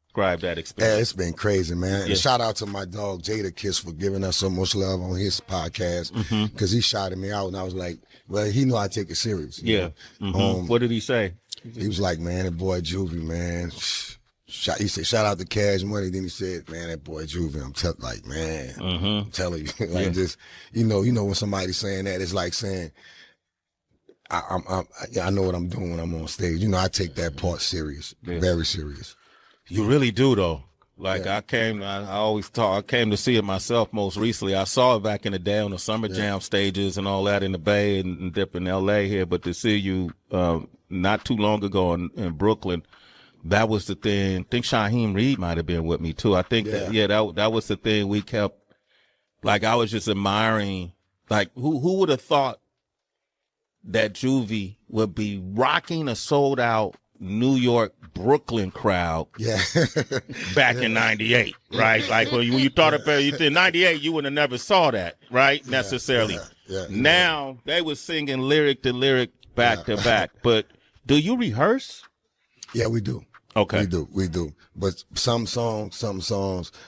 Describe that experience. Yeah, it's been crazy, man. And shout out to my dog Jada Kiss for giving us so much love on his podcast, because he shouted me out, and I was like, well, he know I take it serious. You know? What did he say? He was like, man, that boy Juvie, man. He said, shout out to Cash Money. Then he said, man, that boy Juvie. I'm telling you, like just, you know, when somebody's saying that, it's like saying, I know what I'm doing when I'm on stage. You know, I take that part serious, very serious. You really do, though. Like I came to see it myself most recently. I saw it back in the day on the Summer Jam stages and all that in the Bay and dip in LA here. But to see you not too long ago in Brooklyn, that was the thing. I think Shaheem Reed might have been with me too. I think that was the thing we kept. Like I was just admiring. Like who would have thought that Juvie would be rocking a sold out New York, Brooklyn crowd back in 98, right? Like when you thought about it, in 98, you would have never saw that, right? Necessarily. Now they were singing lyric to lyric, back to back. But do you rehearse? Yeah, we do. Okay. We do. But some songs,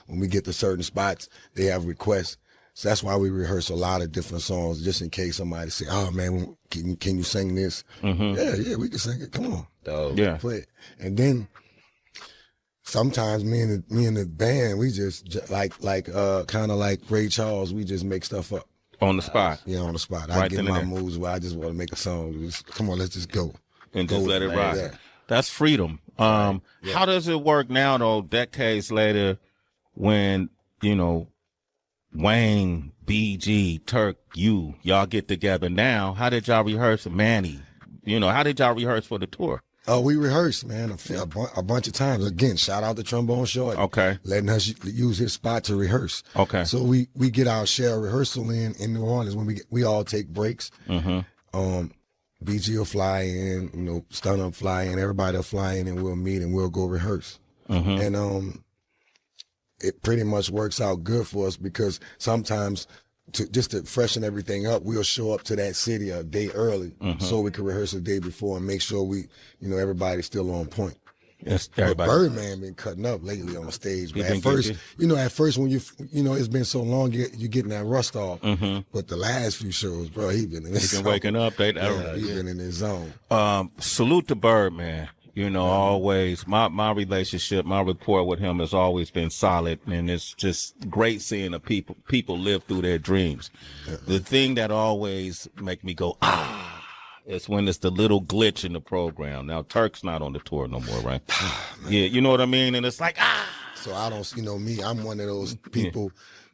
when we get to certain spots, they have requests. So that's why we rehearse a lot of different songs, just in case somebody say, "Oh man, can you sing this?" Yeah, we can sing it. Come on, dog. Yeah, play it. And then sometimes me and the band, we just like kind of like Ray Charles, we just make stuff up on the spot. Yeah, on the spot. Right, I get my moves where I just want to make a song. Come on, let's just go and just let it rock. That's freedom. How does it work now, though? Decades later, when you know. Wayne, BG, Turk, y'all get together now. How did y'all rehearse, Manny? You know, how did y'all rehearse for the tour? Oh, we rehearsed, man, a bunch of times. Again, shout out to Trombone Shorty. Okay. Letting us use his spot to rehearse. Okay. So we get our share of rehearsal in New Orleans when we all take breaks. BG will fly in, you know, Stun Up fly in, everybody will fly in, and we'll meet and we'll go rehearse. And it pretty much works out good for us, because sometimes just to freshen everything up, we'll show up to that city a day early so we can rehearse the day before and make sure everybody's still on point. Yes, everybody. Birdman been cutting up lately on stage. But at first when it's been so long, you're getting that rust off. But the last few shows, bro, he been waking up. He's been in his zone. Salute to Birdman. You know, always my relationship, my rapport with him has always been solid, and it's just great seeing the people live through their dreams. The thing that always make me go is when it's the little glitch in the program. Now Turk's not on the tour no more, right? Yeah, you know what I mean? And it's like So I don't, me, I'm one of those people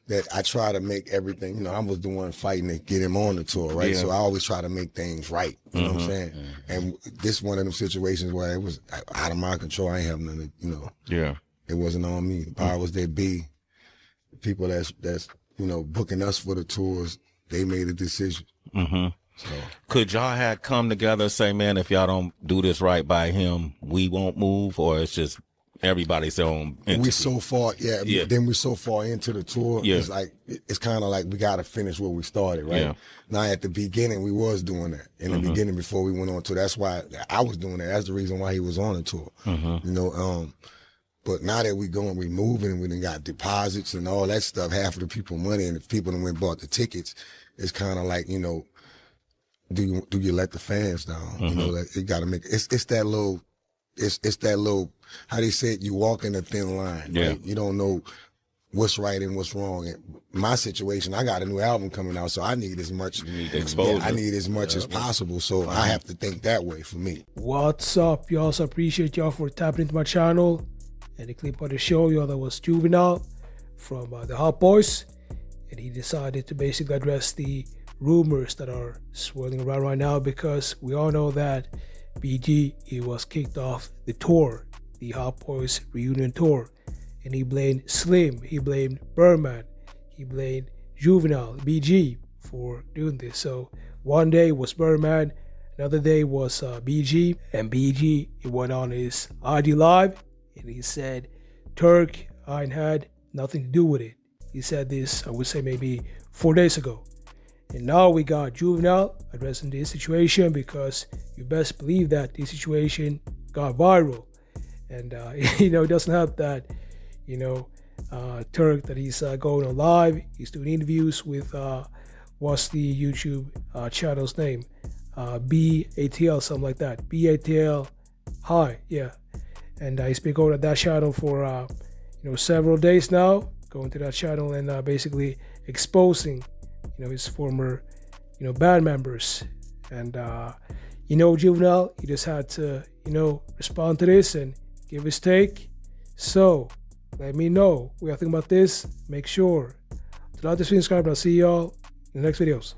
that I try to make everything, I was the one fighting to get him on the tour, right? So I always try to make things right, you know what I'm saying? And this one of them situations where it was out of my control. I ain't have nothing, it wasn't on me. The power was there. The people that's booking us for the tours, they made a decision. So could y'all have come together and say, man, if y'all don't do this right by him, we won't move, or it's just everybody's own entity? We so far, then we're so far into the tour. It's kind of like we got to finish where we started, right? Now at the beginning, we was doing that in the beginning before we went on tour. That's why I was doing that. That's the reason why he was on the tour, but now that we going, we moving, we done got deposits and all that stuff, half of the people money, and if people done went and bought the tickets, it's kind of like, do you let the fans down? Like, you got to make, it's that little, it's that little, how they say it, you walk in a thin line. Right? You don't know what's right and what's wrong. In my situation, I got a new album coming out, so I need as much exposure. I need as much as possible, so I have to think that way for me. What's up, y'all? So appreciate y'all for tapping into my channel. And the clip of the show, y'all, that was Juvenile from the Hot Boys, and he decided to basically address the rumors that are swirling around right now, because we all know that BG, he was kicked off the tour, the Hot Boys reunion tour, and he blamed Slim, he blamed Birdman, he blamed Juvenile, BG for doing this. So one day was Birdman, another day was BG, and BG, he went on his IG Live and he said, Turk, I ain't had nothing to do with it. He said this, I would say maybe 4 days ago. And now we got Juvenile addressing this situation, because you best believe that this situation got viral. And you know, it doesn't help that, you know, Turk, that he's going on live, he's doing interviews with what's the YouTube channel's name, BATL, something like that, BATL Hi, yeah. And he's been going to that channel for you know, several days now, going to that channel and basically exposing, you know, his former, you know, band members. And you know, Juvenile, he just had to, you know, respond to this and give his take. So let me know what you think about this. Make sure to like this, subscribe, and I'll see y'all in the next videos.